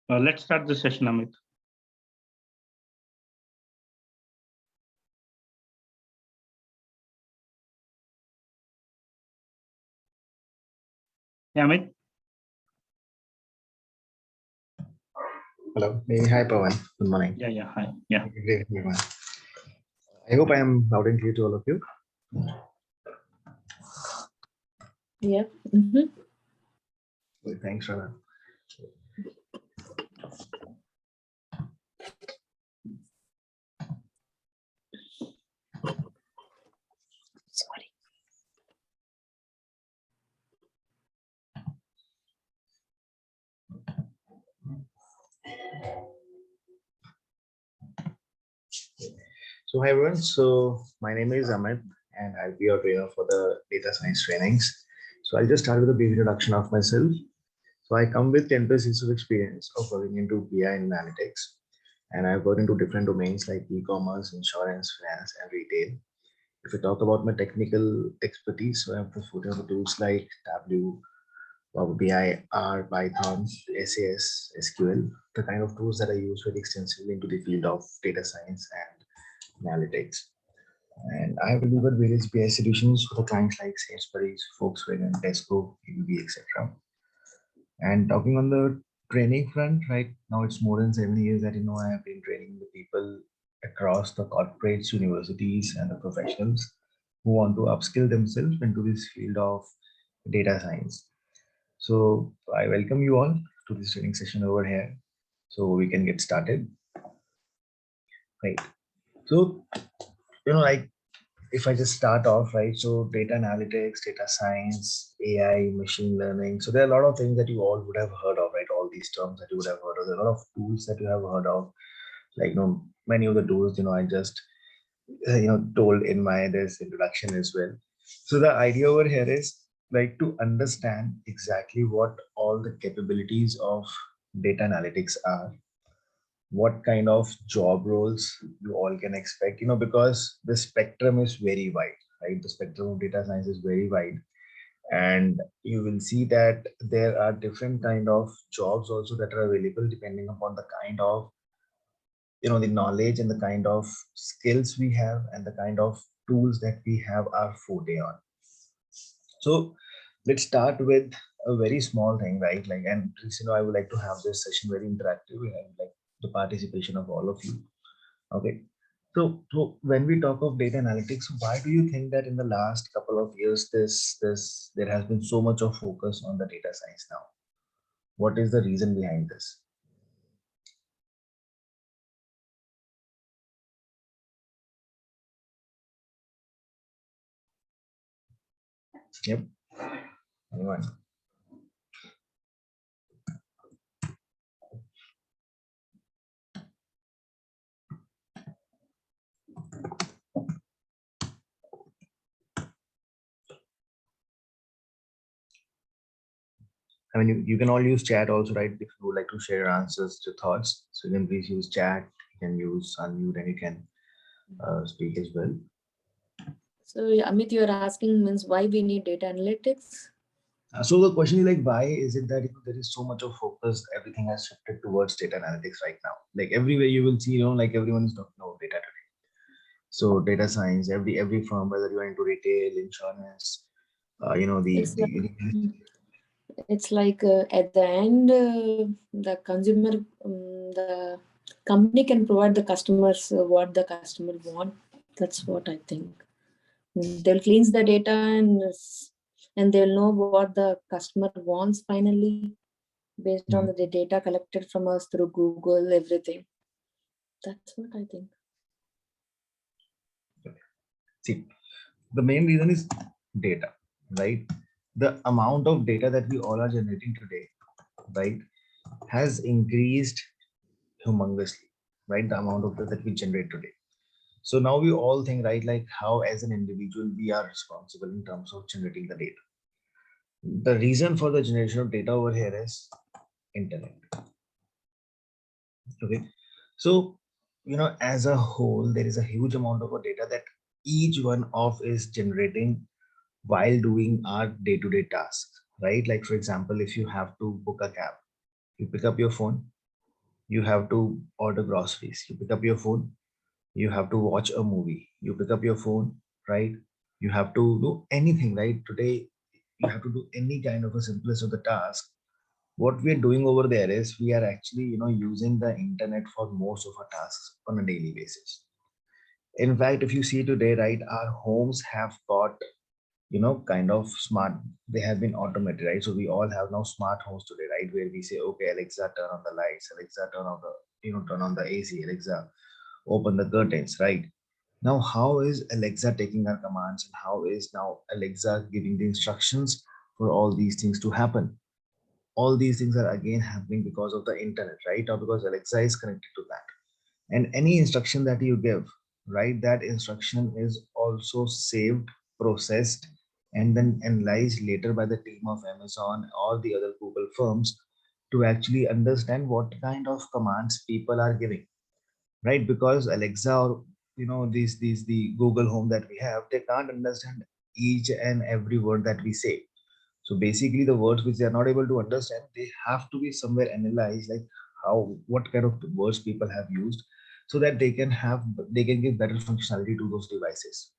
Let's start the session, Amit. Yeah, Amit. Hello. Hey, hi, Pawan. Good morning. Yeah, hi. Yeah. Good day, everyone. I hope I am loud and clear to all of you. Yeah. Mm-hmm. Well, thanks, Rana. Sorry. So, hi, everyone. So, my name is Amit, and I'll be your trainer for the data science trainings. So, I'll just start with a brief introduction of myself. So, I come with 10 plus years of experience of working into BI and analytics, and I've worked into different domains like e-commerce, insurance, finance, and retail. If we talk about my technical expertise, so I have the foot of tools like Tableau, Power BI, R, Python, SAS, SQL, the kind of tools that I use very extensively into the field of data science and analytics. And I have delivered various BI solutions for the clients like Sainsbury's, Volkswagen, Tesco, ABB, etc. And talking on the training front, right now it's more than 7 years that I have been training the people across the corporates, universities, and the professionals who want to upskill themselves into this field of data science. So I welcome you all to this training session over here. So we can get started. Right. So, like if I just start off, right? So data analytics, data science, AI, machine learning. So there are a lot of things that you all would have heard of, right? All these terms that you would have heard of. There are a lot of tools that you have heard of. Like, many of the tools, I just, told in my this introduction as well. So the idea over here is like to understand exactly what all the capabilities of data analytics are, what kind of job roles you all can expect, because the spectrum is very wide, right? The spectrum of data science is very wide. And you will see that there are different kind of jobs also that are available depending upon the kind of, the knowledge and the kind of skills we have and the kind of tools that we have our forte on. So let's start with a very small thing, right? Like, and I would like to have this session very interactive and like the participation of all of you. Okay. So when we talk of data analytics, why do you think that in the last couple of years, this there has been so much of focus on the data science now? What is the reason behind this? Yep. Anyone? I mean, you can all use chat also, right? If you would like to share your answers, your thoughts, so you can please use chat. You can use unmute, and you can speak as well. So Amit, you're asking means why we need data analytics? So the question is like, why is it that there is so much of focus? Everything has shifted towards data analytics right now. Like everywhere you will see, like everyone is talking about data today. So data science, every firm, whether you are into retail, insurance, It's like at the end, the consumer, the company can provide the customers what the customer want. That's what I think. They'll cleanse the data and they'll know what the customer wants finally based on the data collected from us through Google, everything. That's what I think. See, the main reason is data, right? The amount of data that we all are generating today, right, has increased humongously, right? The amount of data that we generate today. So now we all think, right, like how as an individual we are responsible in terms of generating the data. The reason for the generation of data over here is internet. Okay. So, as a whole, there is a huge amount of data that each one of is generating while doing our day-to-day tasks, right? Like, for example, if you have to book a cab, you pick up your phone, You have to order groceries. You pick up your phone. You have to watch a movie. You pick up your phone, right? You have to do anything, right? Today, you have to do any kind of a simplest of the task. What we are doing over there is we are actually, using the internet for most of our tasks on a daily basis. In fact, if you see today, right, our homes have got, kind of smart. They have been automated, right? So we all have now smart homes today, right? Where we say, okay, Alexa, turn on the lights. Alexa, turn on the, turn on the AC. Alexa, open the curtains, right? Now, how is Alexa taking our commands, and how is now Alexa giving the instructions for all these things to happen? All these things are again happening because of the internet, right? Or because Alexa is connected to that. And any instruction that you give, right, that instruction is also saved, processed, and then analyzed later by the team of Amazon or the other Google firms to actually understand what kind of commands people are giving, right? Because Alexa or these the Google Home that we have, they can't understand each and every word that we say. So basically, the words which they are not able to understand, they have to be somewhere analyzed, like how, what kind of words people have used, so that they can give better functionality to those devices.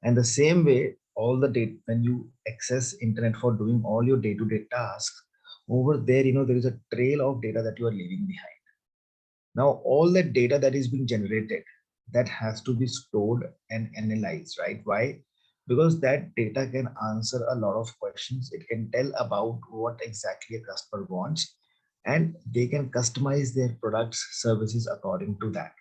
And the same way, all the data, when you access internet for doing all your day-to-day tasks, over there, there is a trail of data that you are leaving behind. Now, all that data that is being generated, that has to be stored and analyzed, right? Why? Because that data can answer a lot of questions. It can tell about what exactly a customer wants, and they can customize their products, services according to that.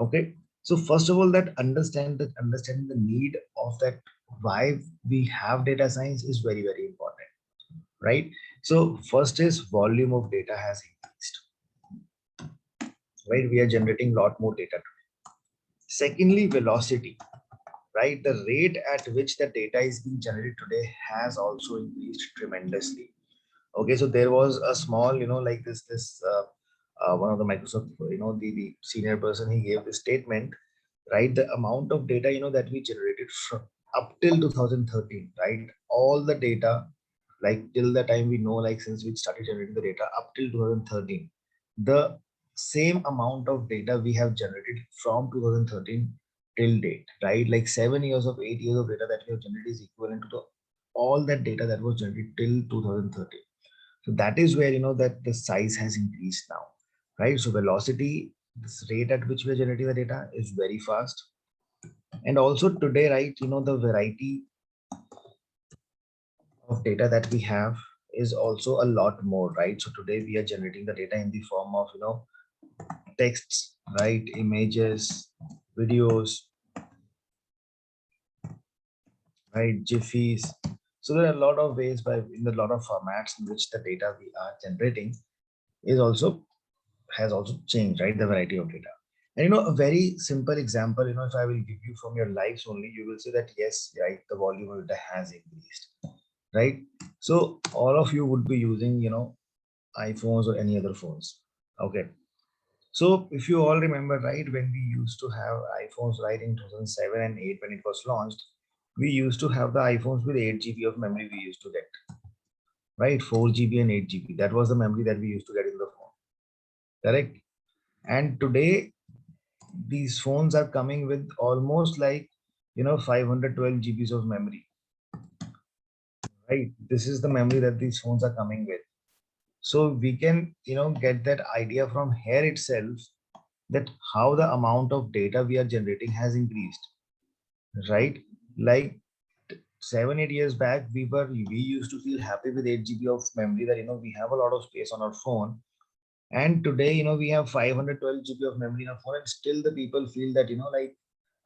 Okay. So first of all, understanding the need of that, why we have data science is very, very important, right? So first is volume of data has increased, right? We are generating a lot more data. Secondly, velocity, right? The rate at which the data is being generated today has also increased tremendously. Okay, so there was a small, like one of the Microsoft, the senior person, he gave the statement, right? The amount of data, that we generated from up till 2013, right? All the data, like till the time we know, like since we started generating the data up till 2013, the same amount of data we have generated from 2013 till date, right? Like 7 years of 8 years of data that we have generated is equivalent to all that data that was generated till 2013. So that is where that the size has increased now, right? So velocity, this rate at which we are generating the data is very fast. And also today, right, the variety of data that we have is also a lot more, right? So today we are generating the data in the form of texts, right, images, videos, right, jiffies. So there are a lot of ways, by in a lot of formats in which the data we are generating is also has also changed, right? The variety of data. And a very simple example, if I will give you from your lives only, you will see that yes, right, the volume of data has increased, right? So all of you would be using, iPhones or any other phones. Okay. So if you all remember, right, when we used to have iPhones, right, in 2007 and 8 when it was launched, we used to have the iPhones with 8 GB of memory we used to get, right? 4 GB and 8 GB. That was the memory that we used to get in the phone. Correct. And today, these phones are coming with almost like 512 GBs of memory, right? This is the memory that these phones are coming with. So we can get that idea from here itself, that how the amount of data we are generating has increased, right? Like 7 8 years back, we used to feel happy with 8 GB of memory, that we have a lot of space on our phone. And today, we have 512 GB of memory in our phone, and still the people feel that like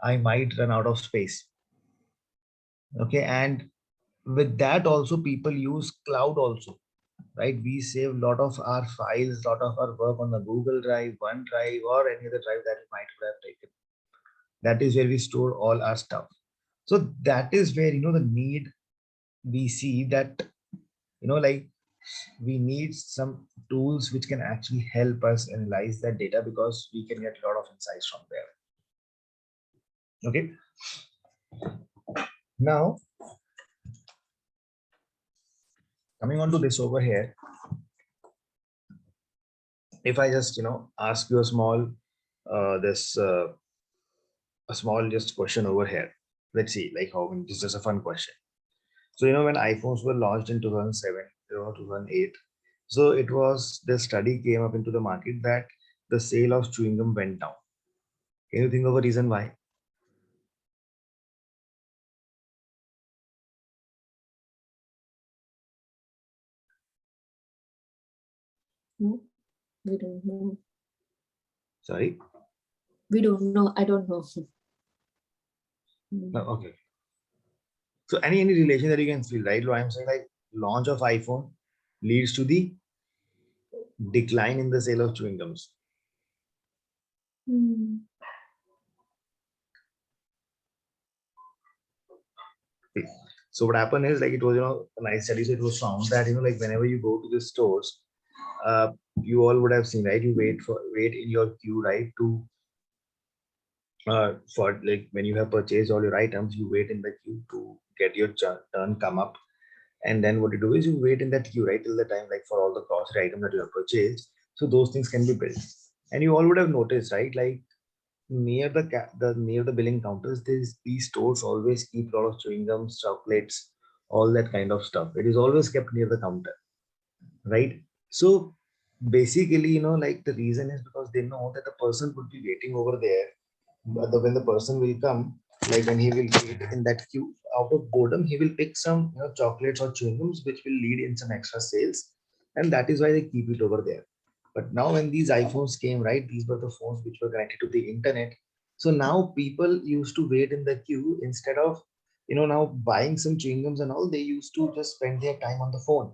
I might run out of space. Okay. And with that also, people use cloud also, right? We save a lot of our files, lot of our work on the Google Drive, OneDrive, or any other drive that we might have taken. That is where we store all our stuff. So that is where the need, we see that like we need some tools which can actually help us analyze that data, because we can get a lot of insights from there. Okay. Now, coming on to this over here, if I just ask you a small a small just question over here. Let's see, like how this is just a fun question. So when iPhones were launched in 2007, 2008, so it was the study came up into the market that the sale of chewing gum went down. Can you think of a reason why? No, we don't know. Sorry. We don't know. I don't know. No, okay. So any relation that you can feel, right? I'm saying like launch of iPhone leads to the decline in the sale of chewing gums. Hmm. So what happened is like it was a nice study. So it was found that like whenever you go to the stores, you all would have seen, right? You wait in your queue, right? To for like when you have purchased all your items, you wait in the queue to get your turn come up. And then what you do is you wait in that queue, right, till the time like for all the grocery items that you have purchased. So those things can be built. And you all would have noticed, right, like near near the billing counters, these stores always keep a lot of chewing gums, chocolates, all that kind of stuff. It is always kept near the counter, right? So basically, like the reason is because they know that the person would be waiting over there. But when the person will come, like when he will wait in that queue, out of boredom, he will pick some chocolates or chewing gums, which will lead in some extra sales, and that is why they keep it over there. But now when these iPhones came, right, these were the phones which were connected to the internet. So now people used to wait in the queue instead of now buying some chewing gums and all. They used to just spend their time on the phone,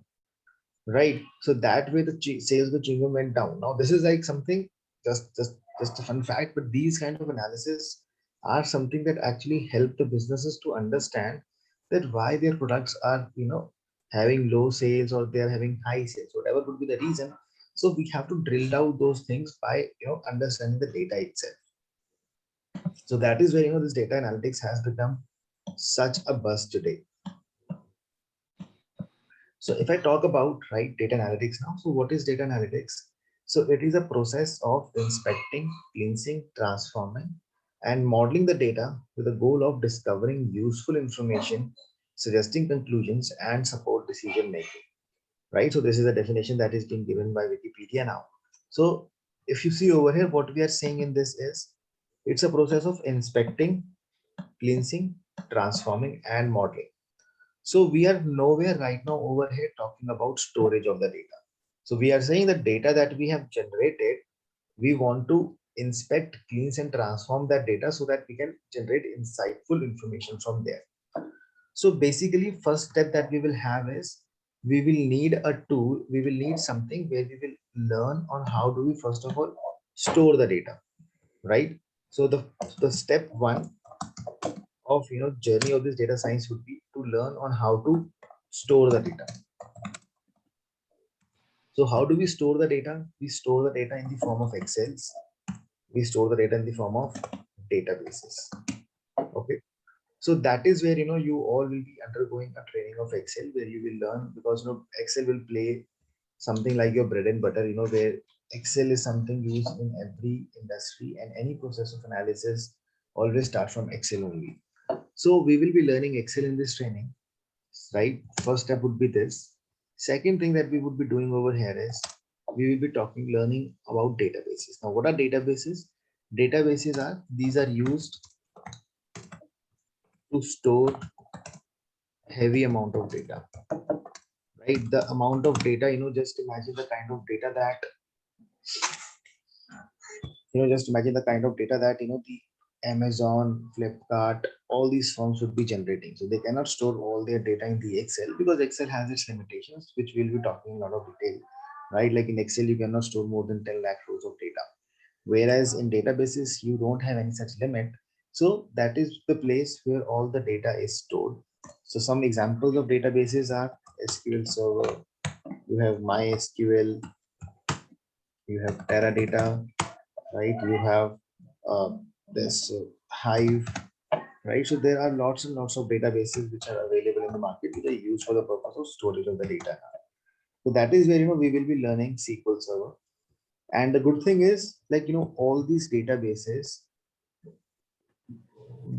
right? So that way the sales of the chewing gum went down. Now this is like something just a fun fact, but these kind of analysis are something that actually help the businesses to understand that why their products are having low sales or they are having high sales, whatever could be the reason. So we have to drill down those things by understanding the data itself. So that is where this data analytics has become such a buzz today. So if I talk about data analytics now, so what is data analytics? So it is a process of inspecting, cleansing, transforming, and modeling the data with the goal of discovering useful information, suggesting conclusions, and support decision making. Right. So this is a definition that is being given by Wikipedia now. So if you see over here, what we are saying in this is it's a process of inspecting, cleansing, transforming, and modeling. So we are nowhere right now over here talking about storage of the data. So we are saying the data that we have generated, we want to inspect, cleanse, and transform that data so that we can generate insightful information from there. So basically, first step that we will have is we will need a tool, we will need something where we will learn on how do we first of all store the data, right? So the step one of journey of this data science would be to learn on how to store the data. So how do we store the data? We store the data in the form of excels. We store the data in the form of databases. Okay, so that is where you all will be undergoing a training of excel, where you will learn, because excel will play something like your bread and butter, where excel is something used in every industry, and any process of analysis always start from excel only. So we will be learning excel in this training, right? First step would be this. Second thing that we would be doing over here is we will be learning about databases. Now, what are databases? Databases are, these are used to store heavy amount of data, right? The amount of data, just imagine the kind of data that, just imagine the kind of data that, the Amazon, Flipkart, all these firms would be generating. So they cannot store all their data in the Excel because Excel has its limitations, which we'll be talking in a lot of detail, right? Like in Excel, you cannot store more than 10 lakh rows of data. Whereas in databases, you don't have any such limit. So that is the place where all the data is stored. So some examples of databases are SQL Server, you have MySQL, you have Teradata, right? You have this Hive, right? So there are lots and lots of databases which are available in the market, which are used for the purpose of storage of the data. So that is where we will be learning SQL Server. And the good thing is, like, all these databases,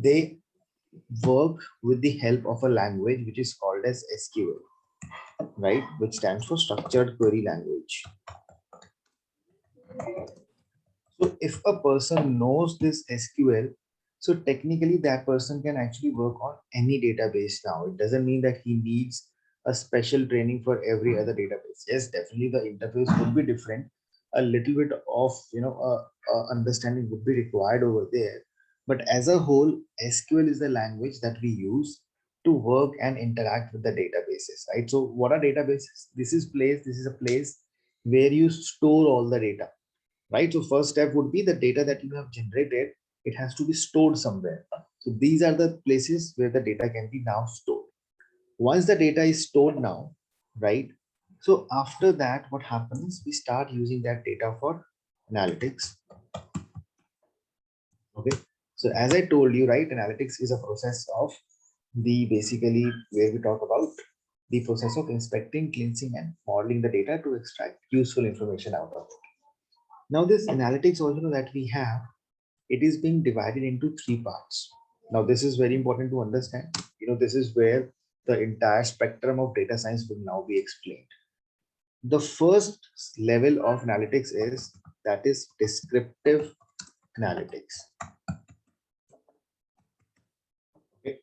they work with the help of a language which is called as SQL, right? Which stands for Structured Query Language. So if a person knows this SQL, so technically that person can actually work on any database now. It doesn't mean that he needs a special training for every other database. Yes, definitely the interface would be different. A little bit of understanding would be required over there. But as a whole, SQL is the language that we use to work and interact with the databases, right? So what are databases? This is a place where you store all the data, right? So first step would be the data that you have generated, it has to be stored somewhere. So these are the places where the data can be now stored. Once the data is stored now, right? So after that, what happens? We start using that data for analytics. Okay. So as I told you, right, analytics is a process of basically where we talk about the process of inspecting, cleansing, and modeling the data to extract useful information out of it. Now this analytics also that we have, it is being divided into three parts. Now this is very important to understand. This is where the entire spectrum of data science will now be explained. The first level of analytics is descriptive analytics. Okay.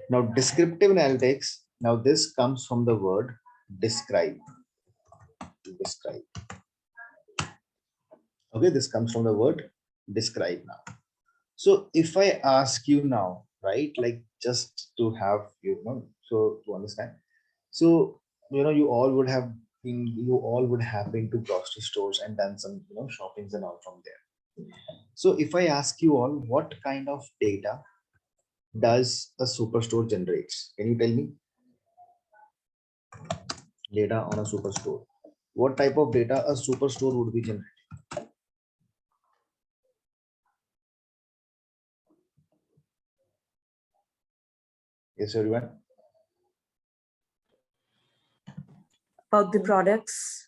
Now descriptive analytics, now this comes from the word describe. Okay, this comes from the word describe now. So if I ask you now, right, like just to have, so to understand, so, you all would have been to grocery stores and done some, shoppings and all from there. So if I ask you all, what kind of data does a superstore generates? Can you tell me? Data on a superstore. What type of data a superstore would be generating? Yes, everyone. About the products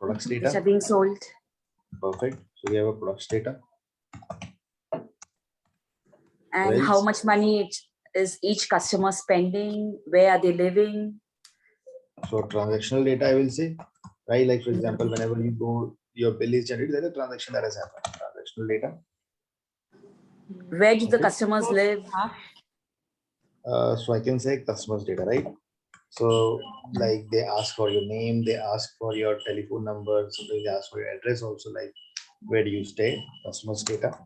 Products which are data. being sold. Perfect. So we have a products data. And Well, how much money is each customer spending? Where are they living? so transactional data, I will say, right? Like for example, whenever you go, your bill is generated, there's a transaction that has happened. Transactional data. Where do the Okay. customers live? So I can say customers data, right? So like they ask for your name, they ask for your telephone number, sometimes they ask for your address also, like where do you stay? Customers data.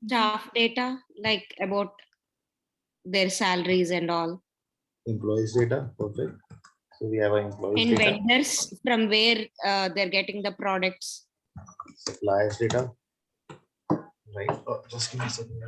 Staff data, like about their salaries and all. Employees data, perfect. So we have our employees And data. vendors, from where they're getting the products. Suppliers data, right? Oh, just give me a second.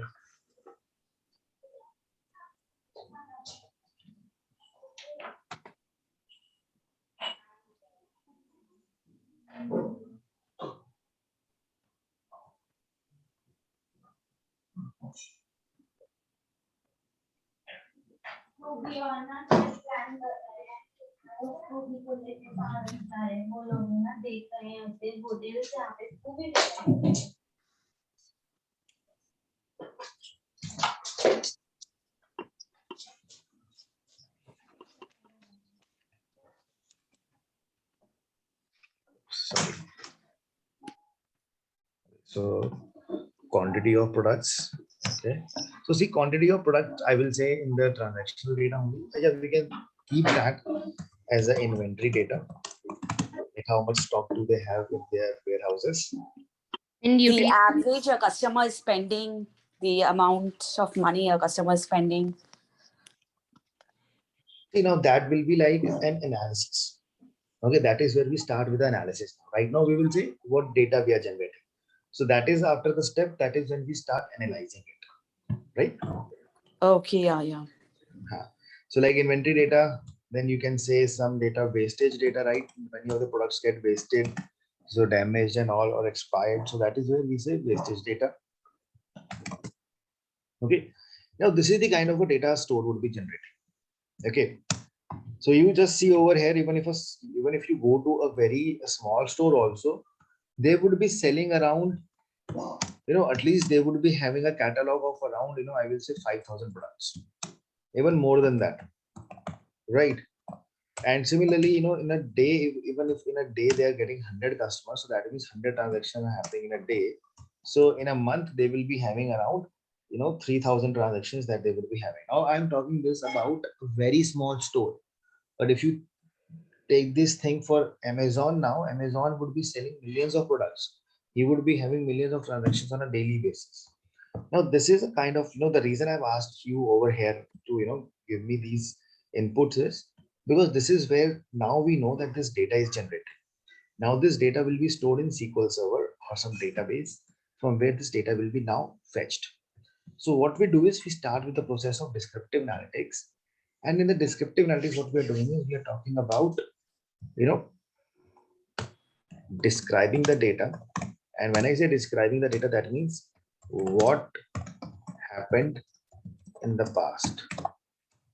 Sorry. So quantity of products. Okay. So see, quantity of product, I will say in the transactional data only. Yeah, we can keep that as an inventory data. Like how much stock do they have in their warehouses? And The utility. average a customer is spending, the amount of money a customer is spending. That will be like an analysis. Okay, that is where we start with the analysis. Right now, we will say what data we are generating. So that is after the step, that is when we start analyzing it, right? Okay, yeah. So like inventory data, then you can say some data wastage data, right? Many of the products get wasted, so damaged and all or expired. So that is where we say wastage data. Okay. Now this is the kind of a data store would be generated. Okay. So you just see over here, even if you go to a very small store also, they would be selling around, at least they would be having a catalog of around, I will say 5,000 products, even more than that, right? And similarly, in a day, even if in a day they are getting 100 customers, so that means 100 transactions are happening in a day. So in a month, they will be having around, 3,000 transactions that they will be having. Now I'm talking this about a very small store. But if you take this thing for Amazon now, Amazon would be selling millions of products. He would be having millions of transactions on a daily basis. Now, this is a kind of, the reason I've asked you over here to, give me these inputs is because this is where now we know that this data is generated. Now, this data will be stored in SQL Server or some database from where this data will be now fetched. So what we do is we start with the process of descriptive analytics. And in the descriptive analytics, what we are doing is we are talking about, describing the data. And when I say describing the data, that means what happened in the past.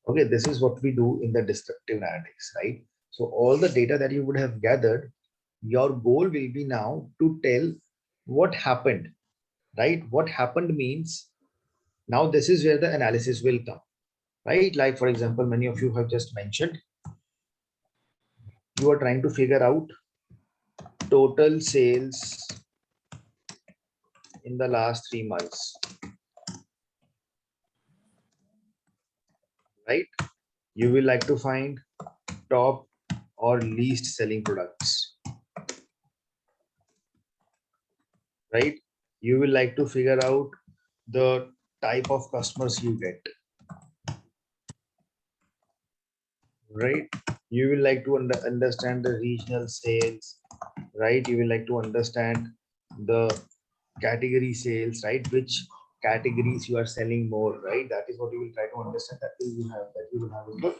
Okay, this is what we do in the descriptive analytics, right? So all the data that you would have gathered, your goal will be now to tell what happened, right? What happened means now this is where the analysis will come, right? Like for example, many of you have just mentioned, you are trying to figure out total sales in the last 3 months, right? You will like to find top or least selling products, right? You will like to figure out the type of customers you get, right? You will like to understand the regional sales, right? You will like to understand the category sales, right? Which categories you are selling more, right? That is what you will try to understand. That you will have in the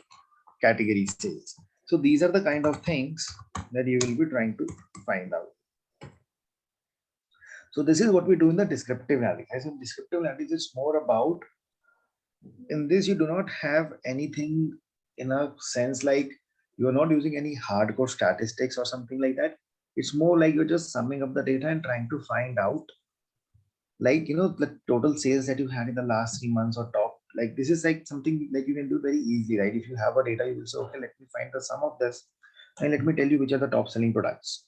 category sales. So these are the kind of things that you will be trying to find out. So this is what we do in the descriptive analytics. So descriptive analytics is more about, in this you do not have anything in a sense like you are not using any hardcore statistics or something like that. It's more like you're just summing up the data and trying to find out, like, the total sales that you had in the last 3 months or top. Like this is like something like you can do very easily, right? If you have a data, you will say, okay, let me find the sum of this and let me tell you which are the top selling products.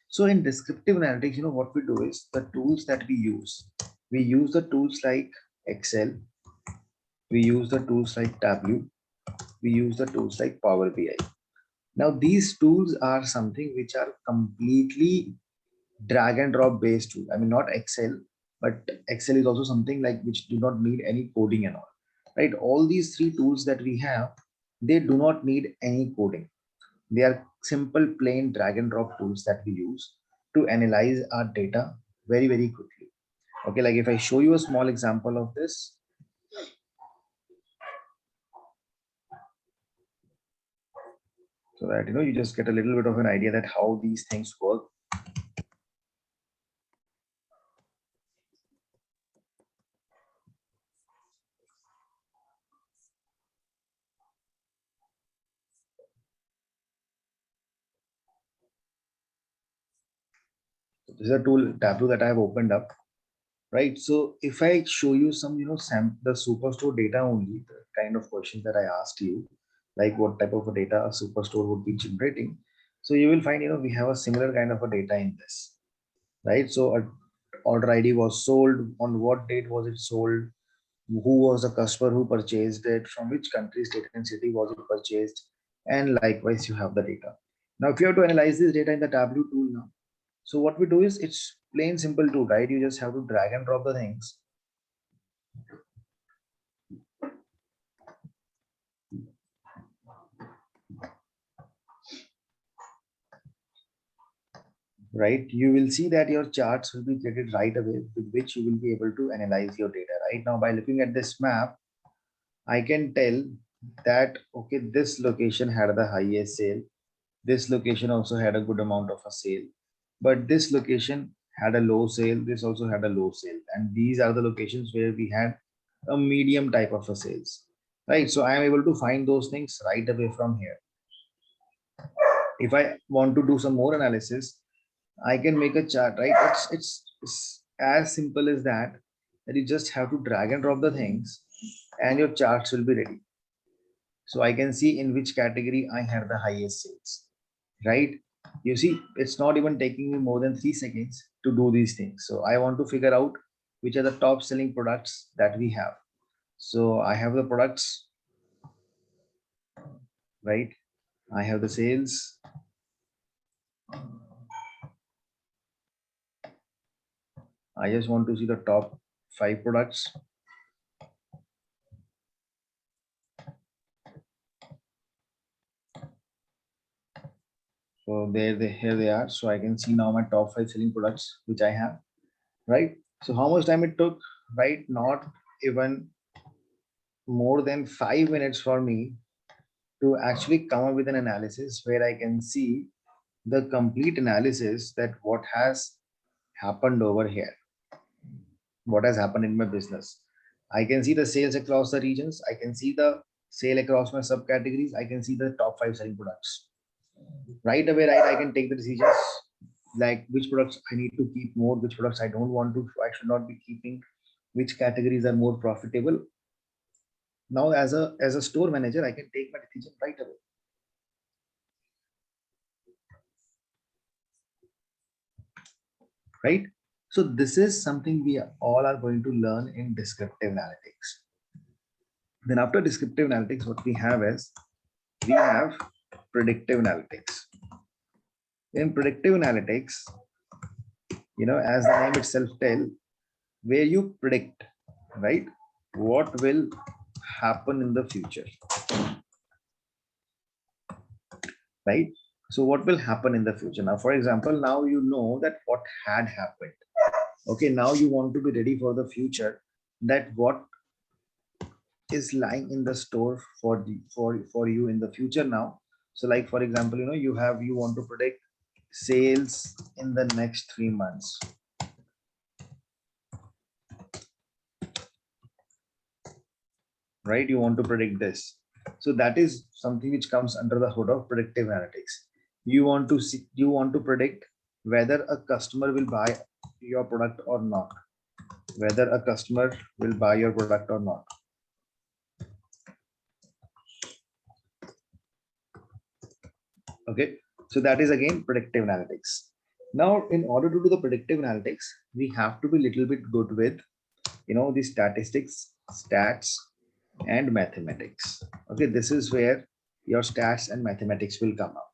So in descriptive analytics, what we do is the tools that we use the tools like Excel, we use the tools like Tableau, we use the tools like Power BI. Now these tools are something which are completely drag and drop based tool. I mean, not Excel, but Excel is also something like which do not need any coding and all, right? All these three tools that we have, they do not need any coding. They are simple, plain drag and drop tools that we use to analyze our data very, very quickly. Okay, like if I show you a small example of this, so that you just get a little bit of an idea that how these things work. So this is a tool Tableau that I have opened up, right? So if I show you some, the superstore data only, the kind of questions that I asked you, like what type of a data a superstore would be generating. So you will find, we have a similar kind of a data in this, right? So a order ID was sold, on what date was it sold, who was the customer who purchased it, from which country, state and city was it purchased, and likewise you have the data. Now if you have to analyze this data in the Tableau tool now, so what we do is it's plain simple tool, right? You just have to drag and drop the things. Right, you will see that your charts will be created right away, with which you will be able to analyze your data. Right now, by looking at this map, I can tell that, okay, this location had the highest sale. This location also had a good amount of a sale, but this location had a low sale. This also had a low sale. And these are the locations where we had a medium type of a sales. right? So I am able to find those things right away from here. If I want to do some more analysis, I can make a chart, right? It's as simple as that, that you just have to drag and drop the things and your charts will be ready. So I can see in which category I have the highest sales, right? You see, it's not even taking me more than 3 seconds to do these things. So I want to figure out which are the top selling products that we have. So I have the products, right? I have the sales. I just want to see the top 5 products. So here they are. So I can see now my top 5 selling products, which I have, right? So how much time it took, right? Not even more than 5 minutes for me to actually come up with an analysis where I can see the complete analysis that what has happened over here, what has happened in my business. I can see the sales across the regions. I can see the sale across my subcategories. I can see the top 5 selling products. Right away, right, I can take the decisions like which products I need to keep more, which products I don't want to, I should not be keeping, which categories are more profitable. Now, as a store manager, I can take my decision right away. Right? So this is something we all are going to learn in descriptive analytics. Then after descriptive analytics, what we have is we have predictive analytics. In predictive analytics, as the name itself tells, where you predict, right, what will happen in the future, right? So what will happen in the future? Now, for example, now you know that what had happened. Okay, now you want to be ready for the future, that what is lying in the store for you in the future now. So like, for example, you want to predict sales in the next 3 months. Right? You want to predict this. So that is something which comes under the hood of predictive analytics. You want to predict whether a customer will buy your product or not. Whether a customer will buy your product or not. Okay, so that is again predictive analytics. Now, in order to do the predictive analytics, we have to be a little bit good with, the statistics, stats, and mathematics. Okay, this is where your stats and mathematics will come up,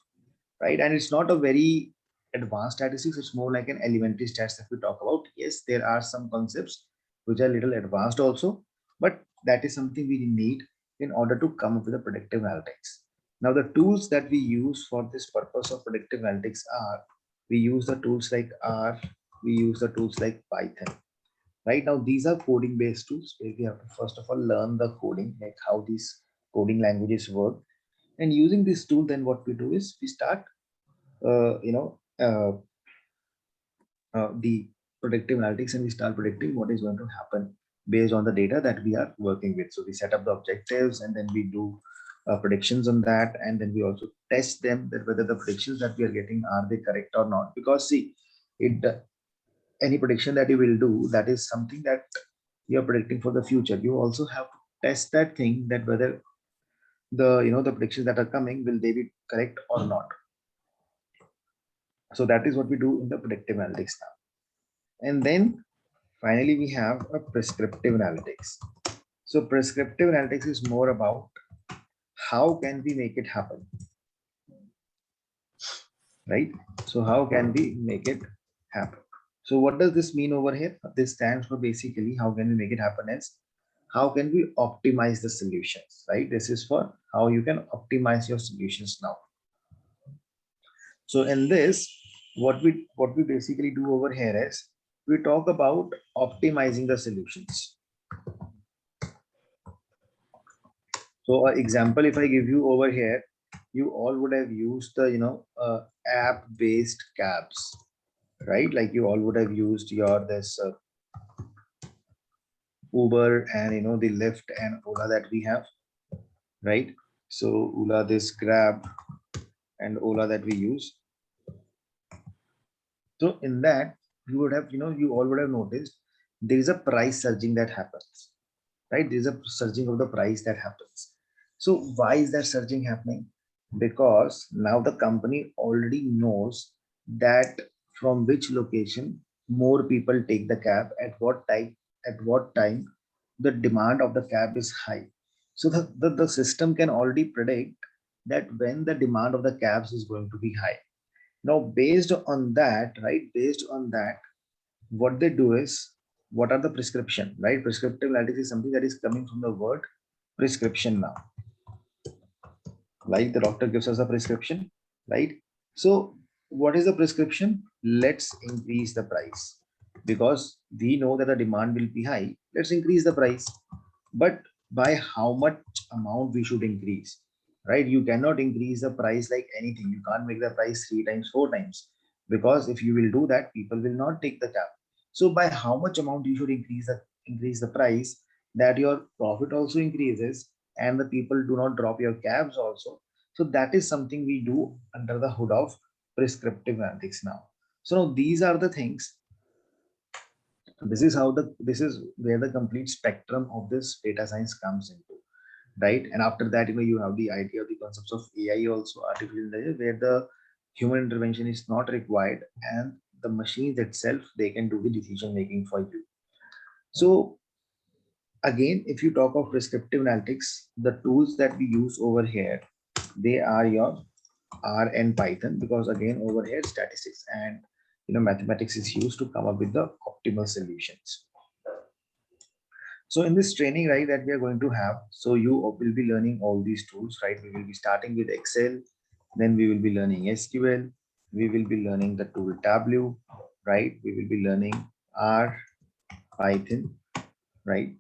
right? And it's not a very advanced statistics, it's more like an elementary stats that we talk about. Yes, there are some concepts which are a little advanced also, but that is something we need in order to come up with a predictive analytics. Now, the tools that we use for this purpose of predictive analytics are, we use the tools like R, we use the tools like Python. Right now, these are coding based tools where we have to first of all learn the coding, like how these coding languages work. And using this tool, then what we do is we start, the predictive analytics, and we start predicting what is going to happen based on the data that we are working with. So we set up the objectives and then we do predictions on that, and then we also test them, that whether the predictions that we are getting, are they correct or not. Because see, any prediction that you will do, that is something that you're predicting for the future. You also have to test that thing, that whether the predictions that are coming, will they be correct or not. So that is what we do in the predictive analytics now. And then finally, we have a prescriptive analytics. So prescriptive analytics is more about how can we make it happen, right? So how can we make it happen? So what does this mean over here? This stands for basically how can we make it happen is how can we optimize the solutions, right? This is for how you can optimize your solutions now. So in this, what we basically do over here is we talk about optimizing the solutions. So example, if I give you over here, you all would have used the app-based cabs, right? Like you all would have used this Uber and the Lyft and Ola that we have. right? So Ola, this Grab and Ola that we use. So in that, you would have, you all would have noticed there is a price surging that happens, right? There is a surging of the price that happens. So why is that surging happening? Because now the company already knows that from which location more people take the cab, at what time the demand of the cab is high. So the system can already predict that when the demand of the cabs is going to be high. Now, based on that, right? Based on that, what they do is, what are the prescription, right? Prescriptive analytics is something that is coming from the word prescription now. Like the doctor gives us a prescription, right? So what is the prescription? Let's increase the price because we know that the demand will be high. Let's increase the price. But by how much amount we should increase, right? You cannot increase the price like anything. You can't make the price 3 times, 4 times, because if you will do that, people will not take the cab. So by how much amount you should increase the price, that your profit also increases and the people do not drop your cabs also. So that is something we do under the hood of prescriptive analytics now. So now these are the things. This is where the complete spectrum of this data science comes into, right? And after that, you have the idea of the concepts of AI also, artificial intelligence, where the human intervention is not required and the machines itself, they can do the decision making for you. So again, if you talk of prescriptive analytics, the tools that we use over here, they are your R and Python, because again, over here, statistics and mathematics is used to come up with the optimal solutions. So in this training, right, that we are going to have, so you will be learning all these tools, right? We will be starting with Excel, then we will be learning SQL, we will be learning the tool Tableau, right? We will be learning R, Python, right?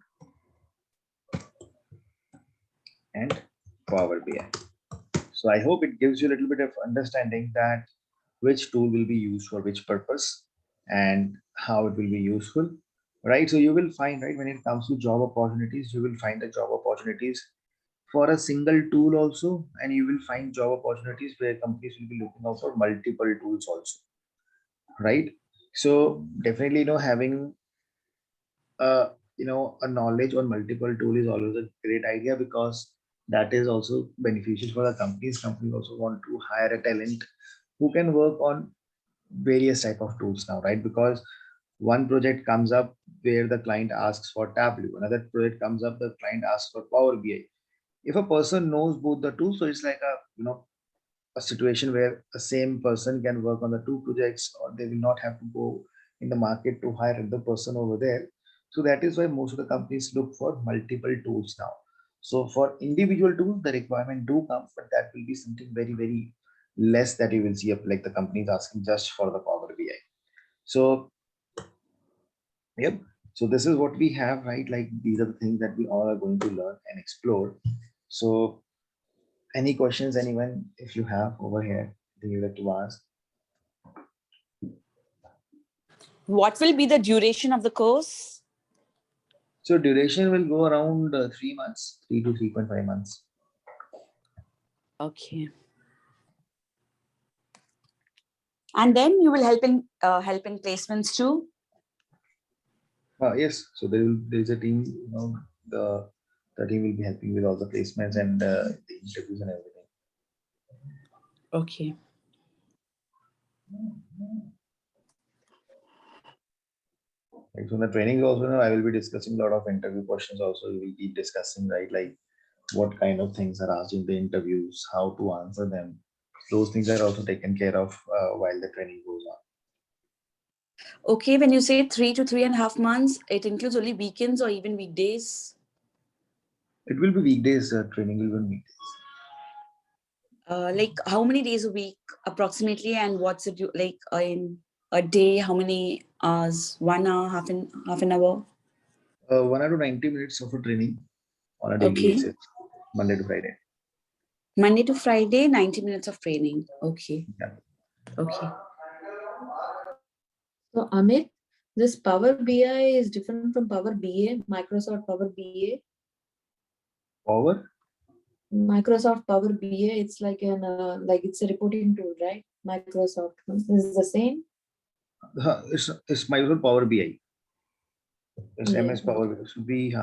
And Power BI. So I hope it gives you a little bit of understanding that which tool will be used for which purpose and how it will be useful, right? So you will find, right, when it comes to job opportunities, you will find the job opportunities for a single tool also, and you will find job opportunities where companies will be looking out for multiple tools also, right? So definitely, having a knowledge on multiple tool is always a great idea, because that is also beneficial for the companies. Companies also want to hire a talent who can work on various type of tools now, right? Because one project comes up where the client asks for Tableau, another project comes up, the client asks for Power BI. If a person knows both the tools, so it's like a situation where the same person can work on the two projects, or they will not have to go in the market to hire another person over there. So that is why most of the companies look for multiple tools now. So for individual tools, the requirement do come, but that will be something very, very less that you will see up, like the companies asking just for the Power BI. So, yep. So this is what we have, right? Like these are the things that we all are going to learn and explore. So any questions, anyone, if you have over here, that you like to ask? What will be the duration of the course? So duration will go around 3 months, 3 to 3.5 months. Okay. And then you will help in placements too? Yes. So there is a team, the team will be helping with all the placements and the interviews and everything. Okay. Like, so in the training also, I will be discussing a lot of interview questions also. We will keep discussing, right? Like what kind of things are asked in the interviews, how to answer them. Those things are also taken care of while the training goes on. Okay, when you say 3 to 3.5 months, it includes only weekends or even weekdays? It will be weekdays, training will be weekdays. Like how many days a week approximately, and what's it like in a day? How many hours? 1 hour, half an hour? 1 hour to 90 minutes of a training on a daily Okay. basis, Monday to Friday. Monday to Friday, 90 minutes of training. Okay. Yeah. Okay. So Amit, this Power BI is different from Power BA, Microsoft Power BA. Power? Microsoft Power BI, it's like like it's a reporting tool, right? Microsoft is the same. It's Microsoft Power BI. It's Yeah. MS Power BI. Should be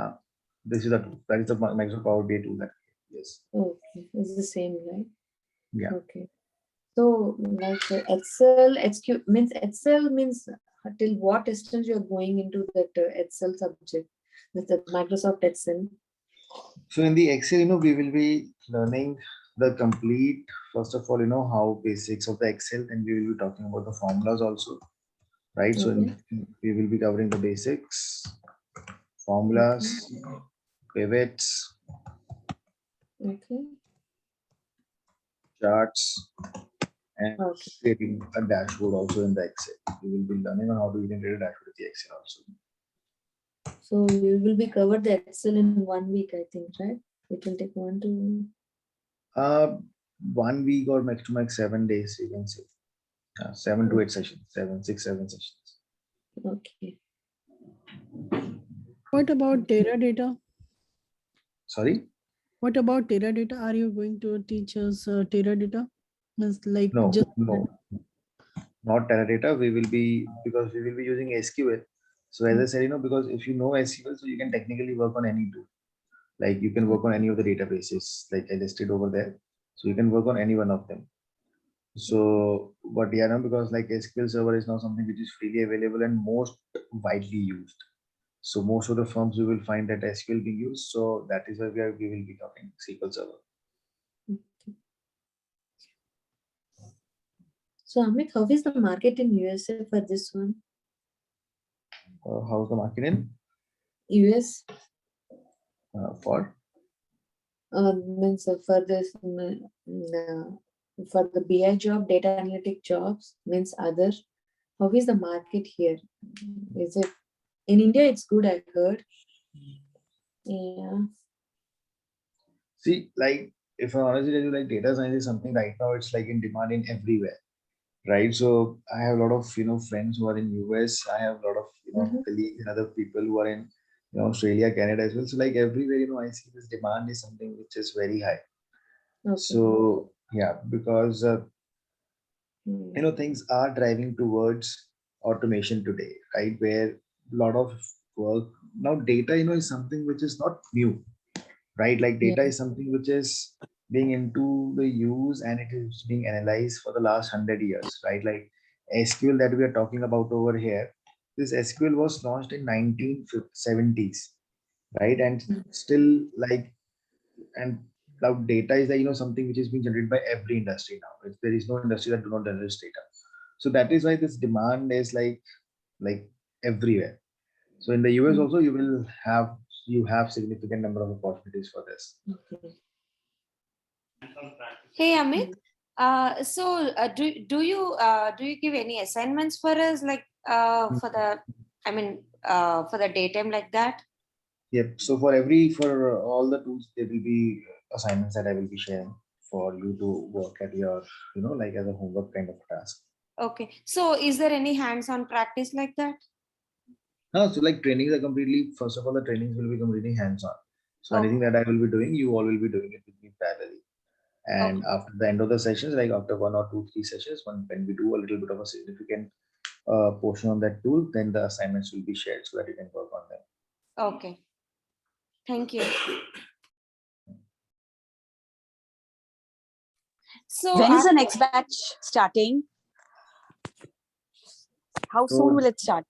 this is that is the Microsoft Power BI tool that yes. Okay, it's the same, right? Yeah. Okay. So like Excel, Excel means till what extent you are going into that Excel subject, the Microsoft Excel. So in the Excel, we will be learning the complete, first of all, how basics of the Excel, and we will be talking about the formulas also, right? So Okay. we will be covering the basics, formulas, pivots, Okay. charts, and Okay. creating a dashboard also in the Excel. We will be learning on how to integrate a dashboard with the Excel also. So you will be covered the Excel in 1 week, I think, right? It will take 1 to 1 week or max to max 7 days, you can say. 7 to 8 sessions, 7 sessions. Okay. What about Teradata? Sorry? What about Teradata? Are you going to teach us Teradata? Means like No, just no, not Teradata. We will be, because we will be using SQL. So as I said, because if you know SQL, so you can technically work on any tool. Like you can work on any of the databases, like I listed over there. So you can work on any one of them. So, but yeah, no, because like SQL Server is now something which is freely available and most widely used. So most of the firms you will find that SQL being used. So that is why we will be covering SQL Server. So Amit, how is the market in USA for this one? How's the market in US for? means for this for the BI job, data analytic jobs means other. How is the market here? Is it in India? It's good, I heard. Yeah. See, like if I honestly tell you, like data science is something right now it's like in demand in everywhere, right? So I have a lot of friends who are in US. I have a lot of colleagues and other people who are in Australia, Canada as well. So like everywhere, I see this demand is something which is very high. Okay. So yeah, because Hmm. things are driving towards automation today, right? Where a lot of work now data, is something which is not new, right? Like data Yeah. is something which is being into the use and it is being analyzed for the last 100 years, right? Like SQL that we are talking about over here, this SQL was launched in 1970s, right? And still like, and cloud data is like, something which is being generated by every industry now. There is no industry that do not generate data. So that is why this demand is like everywhere. So in the US also you have significant number of opportunities for this. Okay. Hey Amit, do you give any assignments for us, like for the daytime like that? Yep. So for all the tools, there will be assignments that I will be sharing for you to work at your, like as a homework kind of task. Okay. So is there any hands-on practice like that? No, so like trainings are completely, first of all, the trainings will be completely hands-on. So Okay. anything that I will be doing, you all will be doing it with me parallelly. And Okay. after the end of the sessions, like after 1 or 2, 3 sessions, when we do a little bit of a significant portion on that tool, then the assignments will be shared so that you can work on them. Okay. Thank you. So When is the next batch starting? How So- soon will it start?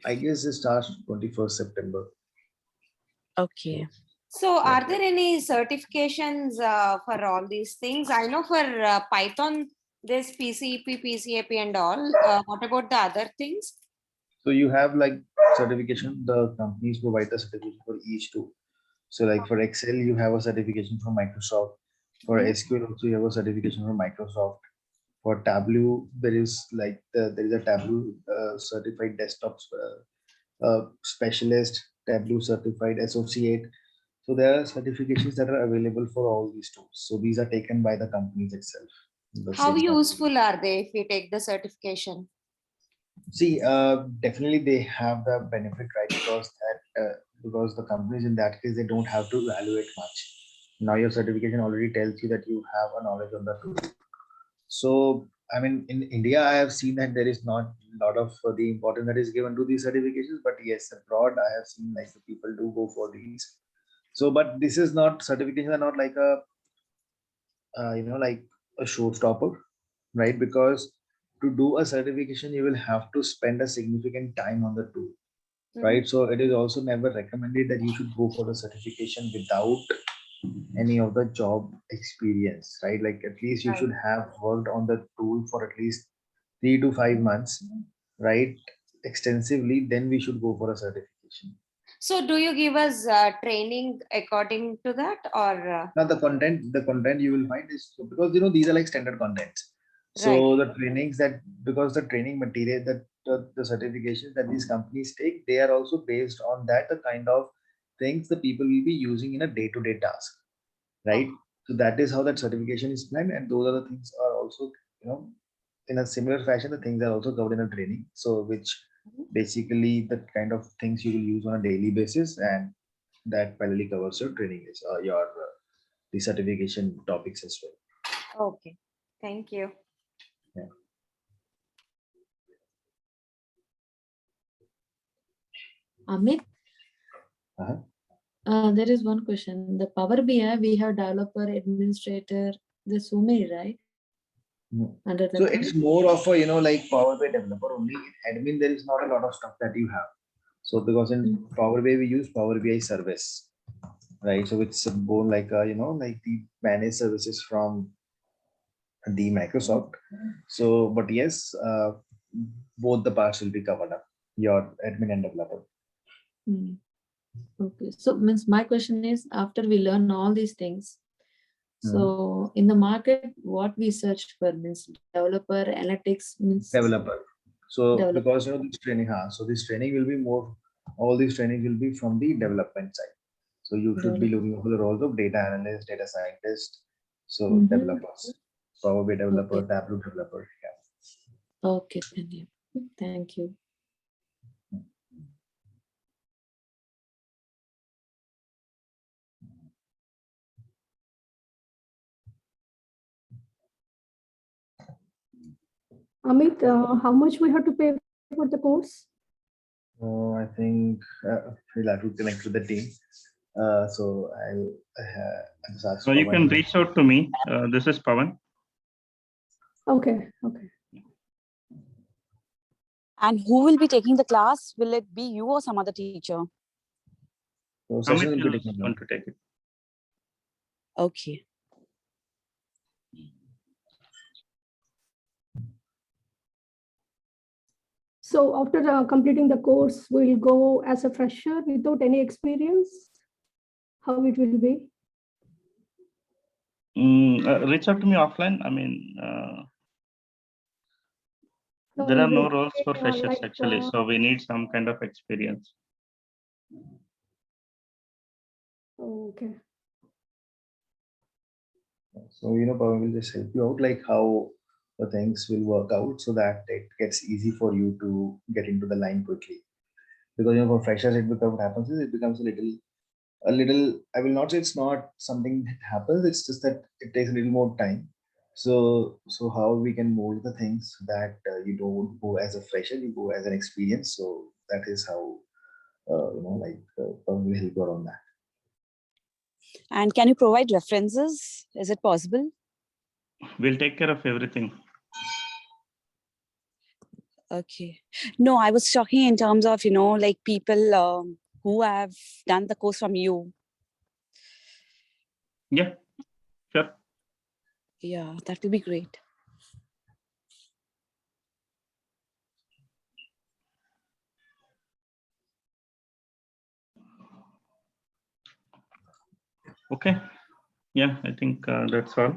I guess it starts 21st September. Okay. So are there any certifications for all these things? I know for Python, there's PCEP, PCAP and all. What about the other things? So you have like certification, the companies provide the certification for each tool. So like for Excel, you have a certification from Microsoft. For SQL also you have a certification from Microsoft. For Tableau, there is a Tableau certified desktop specialist, Tableau certified associate. So there are certifications that are available for all these tools. So these are taken by the companies itself. The How same company. useful are they if we take the certification? See, definitely they have the benefit, right? Because the companies in that case, they don't have to evaluate much, Now your certification already tells you that you have a knowledge on the tool. So, I mean, in India, I have seen that there is not a lot of the importance that is given to these certifications, but yes, abroad, I have seen like the people do go for these. So, but this is not, certifications are not like a, like a showstopper, right? Because to do a certification, you will have to spend a significant time on the tool, right? So it is also never recommended that you should go for the certification without any of the job experience, right? Like at least you should have worked on the tool for at least 3 to 5 months, right? Extensively, then we should go for a certification. So do you give us training according to that, or? Now the content you will find is, because these are like standard contents. So the trainings that, because the training material that the certifications that these companies take, they are also based on that, the kind of things the people will be using in a day-to-day task, right? So that is how that certification is planned, and those are the things are also, in a similar fashion, the things are also covered in a training. So which basically the kind of things you will use on a daily basis, and that parallelly covers your training is your the certification topics as well. Okay, thank you. Yeah. Amit, Uh-huh. there is one question. The Power BI, we have developer, administrator, there's so many, right? Under So that it's one? more of a, like Power BI developer only. In admin, there is not a lot of stuff that you have. So because in Power BI, we use Power BI service, right? So it's more like a, like the managed services from the Microsoft. So, but yes, both the parts will be covered up, your admin and developer. Okay, so means my question is, after we learn all these things, so in the market, what we search for means developer, analytics means Developer. So developer. because this training, so this training will be more, all these training will be from the development side. So you should be looking for the roles of data analyst, data scientist, so developers, Power BI developer, Tableau developer. Yeah. Okay, thank you. Amit, how much we have to pay for the course? I think we'll have to connect with the team. So I'll just ask. So you Pawan. can reach out to me. This is Pawan. Okay. And who will be taking the class? Will it be you or some other teacher? So session Amit will be is taken. going to take it. Okay. So after completing the course, we'll go as a fresher without any experience. How it will be? Reach out to me offline. I mean, there are no roles for freshers actually, so we need some kind of experience. Okay. So Pawan will just help you out, like how the things will work out, so that it gets easy for you to get into the line quickly. Because for freshers, what happens is it becomes a little. I will not say it's not something that happens. It's just that it takes a little more time. So how we can mold the things that you don't go as a fresher, you go as an experience. So that is how Pawan will help you around that. And can you provide references? Is it possible? We'll take care of everything. Okay. No, I was talking in terms of, like people who have done the course from you. Yeah, sure. Yeah, that will be great. Okay. Yeah, I think that's all.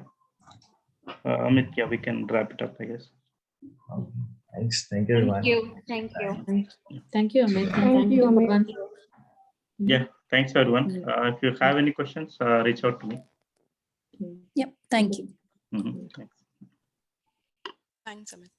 Amit, yeah, we can wrap it up, I guess. Thanks. Thank you, everyone. Thank you. Thank you, Amit. Thank you, Amit. Pawan. Yeah, thanks everyone. If you have any questions, reach out to me. Yep. Thank you. Thanks. Thanks, Amit.